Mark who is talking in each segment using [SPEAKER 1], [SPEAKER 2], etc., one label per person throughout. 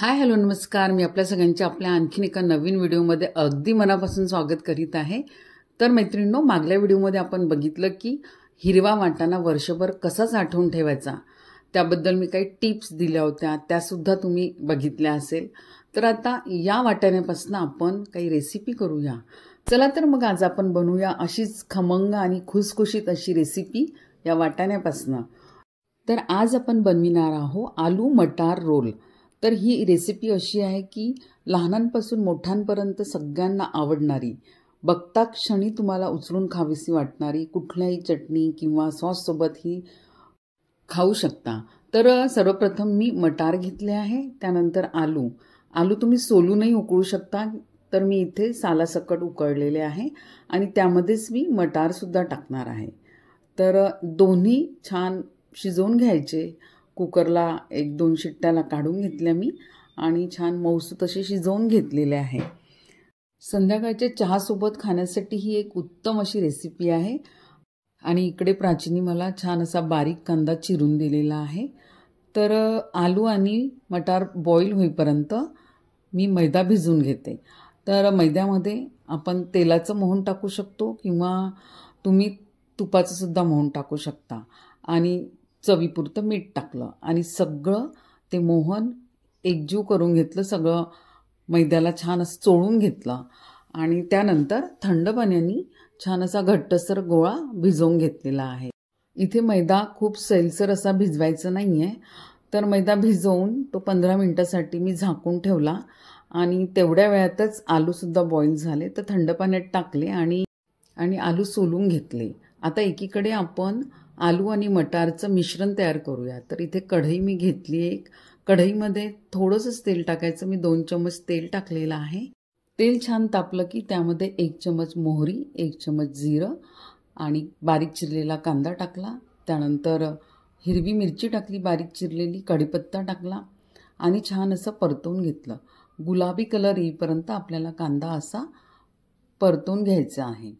[SPEAKER 1] Hi hello नमस्कार. मी आपल्या सगळ्यांचे आपल्या आणखीन एका नवीन व्हिडिओमध्ये अगदी मनापासून स्वागत करीत आहे. तर मैत्रिणींनो, मागल्या व्हिडिओमध्ये आपण बघितलं की हिरवा वाटाणा वर्षभर कसा साठवून ठेवायचा त्याबद्दल मी काही टिप्स दिल्या होत्या, त्यासुद्धा तुम्ही बघितल्या असेल. तर आता या वाटाण्यापासून आपण काही रेसिपी करूया. चला तर मग आज आपण बनवूया अशीच खमंग आणि खुसखुशीत अशी रेसिपी या वाटाण्यापासून. तर आज आपण बनविणार आहोत आलू मटार रोल. तर ही रेसिपी अशी आहे की लहानांपासून मोठ्यांपर्यंत सगळ्यांना आवडणारी, बघता क्षणी तुम्हाला उचलून खावीशी वाटणारी, कुठल्याही चटणी किंवा सॉससोबत ही खाऊ शकता. तर सर्वप्रथम मी मटार घेतले आहे, त्यानंतर आलू तुम्ही सोलूनही उकळू शकता. तर मी इथे सालासकट उकळलेले आहे आणि त्यामध्येच मी मटारसुद्धा टाकणार आहे. तर दोन्ही छान शिजवून घ्यायचे. कुकरला 1-2 शिट्ट्याला काढून घेतल्या मी आणि छान मऊसूत असे शिजवून घेतलेले आहे. संध्याकाळच्या चहासोबत खाण्यासाठी ही एक उत्तम अशी रेसिपी आहे. आणि इकडे प्राचीनी मला छान असा बारीक कांदा चिरून दिलेला आहे. तर आलू आणि मटार बॉईल होईपर्यंत मी मैदा भिजवून घेते. तर मैद्यामध्ये आपण तेलाचं मोहन टाकू शकतो किंवा तुम्ही तुपाचं सुद्धा मोहन टाकू शकता. आणि चवीपुरतं मीठ टाकलं आणि सगळं ते मोहन एकजीव करून घेतलं. सगळं मैद्याला छान असं चोळून घेतलं आणि त्यानंतर थंड पाण्याने छान असा घट्टसर गोळा भिजवून घेतलेला आहे. इथे मैदा खूप सैलसर असा भिजवायचा नाही आहे. तर मैदा भिजवून तो 15 मिनिटासाठी मी झाकून ठेवला आणि तेवढ्या वेळातच आलूसुद्धा बॉईल झाले. तर थंड पाण्यात टाकले आणि आलू सोलून घेतले. आता एकीकडे आपण आलू आणि मटारचं मिश्रण तयार करूया. तर इथे कढई मी घेतली एक. कढईमध्ये थोडंसंच तेल टाकायचं. मी 2 चम्मच तेल टाकलेलं आहे. तेल छान तापलं की त्यामध्ये 1 चम्मच मोहरी, 1 चम्मच जिरं आणि बारीक चिरलेला कांदा टाकला. त्यानंतर हिरवी मिरची टाकली बारीक चिरलेली, कढीपत्ता टाकला आणि छान असं परतवून घेतलं. गुलाबी कलर येईपर्यंत आपल्याला कांदा असा परतवून घ्यायचा आहे.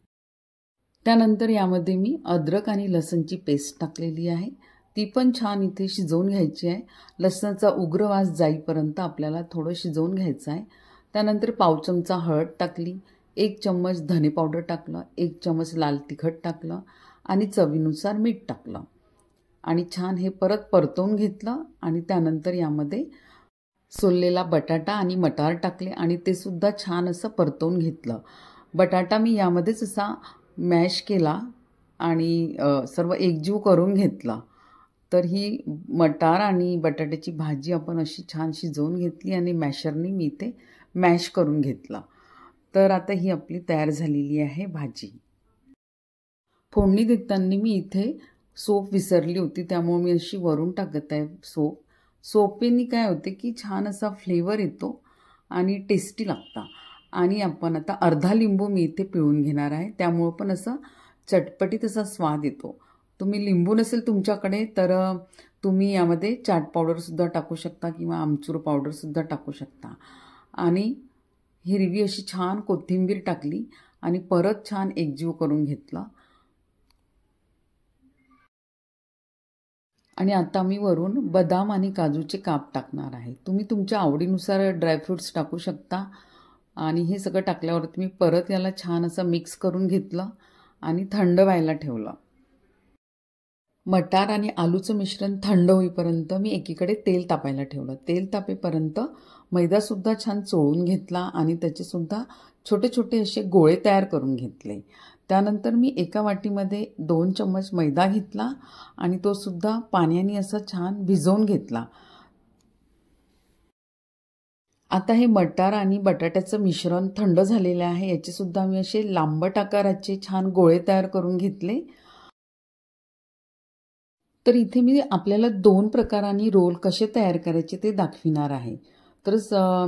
[SPEAKER 1] त्यानंतर यामध्ये मी अद्रक आणि लसणची पेस्ट टाकलेली आहे. ती पण छान इथे शिजवून घ्यायची आहे. लसणाचा उग्र वास जाईपर्यंत आपल्याला थोडं शिजवून घ्यायचं आहे. त्यानंतर पाव चमचा हळद टाकली, 1 चम्मच धने पावडर टाकलं, 1 चम्मच लाल तिखट टाकलं आणि चवीनुसार मीठ टाकलं आणि छान हे परत परतवून घेतलं. आणि त्यानंतर यामध्ये सोललेला बटाटा आणि मटार टाकले आणि ते सुद्धा छान असं परतवून घेतलं. बटाटा मी यामध्येच असा मॅश केला आणि सर्व एकजीव करून घेतला. तर ही मटार आणि बटाट्याची भाजी आपण अशी छान शिजवून घेतली आणि मॅशरनी मी ते मॅश करून घेतला. तर आता ही आपली तयार झालेली आहे भाजी. फोडणी देताना मी इथे सोप विसरली होती, त्यामुळे मी अशी वरून टाकत आहे सोप. सोपेनी काय होते की छान असा फ्लेवर येतो आणि टेस्टी लागता. आणि आपण आता अर्धा लिंबू मी इथे पिळून घेणार आहे, त्यामुळं पण असं चटपटीत असा स्वाद येतो. तुम्ही लिंबू नसेल तुमच्याकडे तर तुम्ही यामध्ये चाट पावडरसुद्धा टाकू शकता किंवा आमचूर पावडरसुद्धा टाकू शकता. आणि हिरवी अशी छान कोथिंबीर टाकली आणि परत छान एकजीव करून घेतला. आणि आता मी वरून बदाम आणि काजूचे काप टाकणार आहे. तुम्ही तुमच्या आवडीनुसार ड्रायफ्रूट्स टाकू शकता. आणि हे सगळं टाकल्यावरती मी परत याला छान असं मिक्स करून घेतलं आणि थंड व्हायला ठेवलं. मटार आणि आलूचं मिश्रण थंड होईपर्यंत मी एकीकडे तेल तापायला ठेवलं. तेल तापेपर्यंत मैदासुद्धा छान चोळून घेतला आणि त्याचेसुद्धा छोटे छोटे असे गोळे तयार करून घेतले. त्यानंतर मी एका वाटीमध्ये 2 चम्मच मैदा घेतला आणि तो सुद्धा पाण्याने असा छान भिजवून घेतला. आता हे मटार आणि बटाट्याचं मिश्रण थंड झालेलं आहे. याचेसुद्धा मी असे लांबट आकाराचे छान गोळे तयार करून घेतले. तर इथे मी आपल्याला 2 प्रकारांनी रोल कसे तयार करायचे ते दाखविणार आहे. तर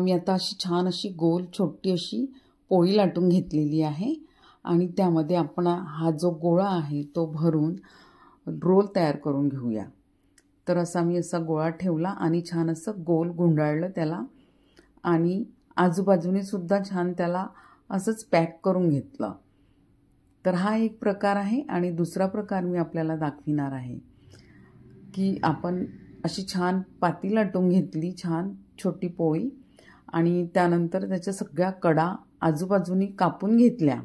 [SPEAKER 1] मी आता अशी छान अशी गोल छोटी अशी पोळी लाटून घेतलेली आहे आणि त्यामध्ये आपण हा जो गोळा आहे तो भरून रोल तयार करून घेऊया. तर असा मी असा गोळा ठेवला आणि छान असं गोल गुंडाळलं त्याला आणि आजूबाजूने सुद्धा छान त्याला असंच पॅक करून घेतलं. तर हा एक प्रकार आहे. आणि दुसरा प्रकार मी आपल्याला दाखविणार आहे की आपण अशी छान पाती लाटून घेतली, छान छोटी पोळी, आणि त्यानंतर त्याच्या सगळ्या कडा आजूबाजूनी कापून घेतल्या,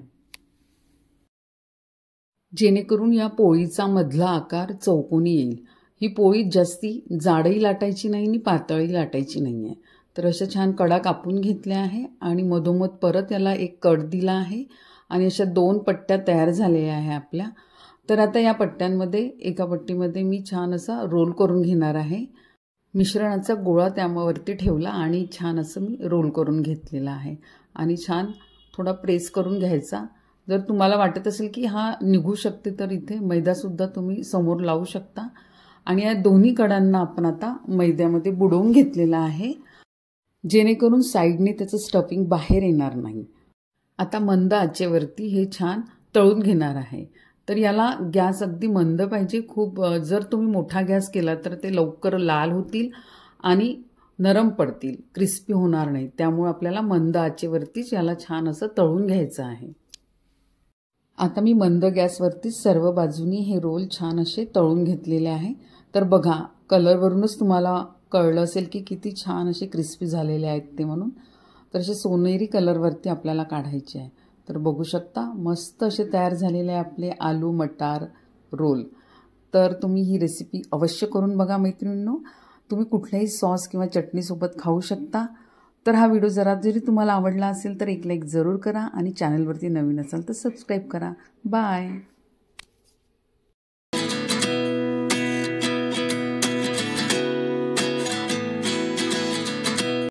[SPEAKER 1] जेणेकरून या पोळीचा मधला आकार चौकोनी येईल. ही पोळी जास्ती जाडही लाटायची नाही आणि पातळही लाटायची नाही आहे. तर अशा छान कडा कापून घेतल्या आहे आणि मधोमध परत याला एक कट दिला आहे आणि अशा 2 पट्ट्या तयार झालेल्या आहे आपल्या. तर आता या पट्ट्यांमध्ये एका पट्टीमध्ये मी छान असा रोल करून घेणार आहे. मिश्रणाचा गोळा त्यावरती ठेवला आणि छान असं मी रोल करून घेतलेला आहे आणि छान थोडा प्रेस करून घ्यायचा. जर तुम्हाला वाटत असेल की हा निघू शकते तर इथे मैदासुद्धा तुम्ही समोर लावू शकता. आणि या दोन्ही कडांना आपण आता मैद्यामध्ये बुडवून घेतलेला आहे, जेणेकरून साईडने त्याचं स्टफिंग बाहेर येणार नाही. आता मंद आचेवरती हे छान तळून घेणार आहे. तर याला गॅस अगदी मंद पाहिजे. खूप जर तुम्ही मोठा गॅस केला तर ते लवकर लाल होतील आणि नरम पडतील, क्रिस्पी होणार नाही. त्यामुळे आपल्याला मंद आचेवरतीच याला छान असं तळून घ्यायचं आहे. आता मी मंद गॅसवरतीच सर्व बाजूनी हे रोल छान असे तळून घेतलेले आहे. तर बघा, कलरवरूनच तुम्हाला कळलं असेल की किती छान असे क्रिस्पी झालेले आहेत ते म्हणून. तर असे सोनेरी कलरवरती आपल्याला काढायचे आहे. तर बघू शकता मस्त असे तयार झालेले आहे आपले आलू मटार रोल. तर तुम्ही ही रेसिपी अवश्य करून बघा मैत्रिणींनो. तुम्ही कुठल्याही सॉस किंवा चटणीसोबत खाऊ शकता. तर हा व्हिडिओ जरी तुम्हाला आवडला असेल तर एक लाईक जरूर करा आणि चॅनलवरती नवीन असाल तर सबस्क्राईब करा. बाय.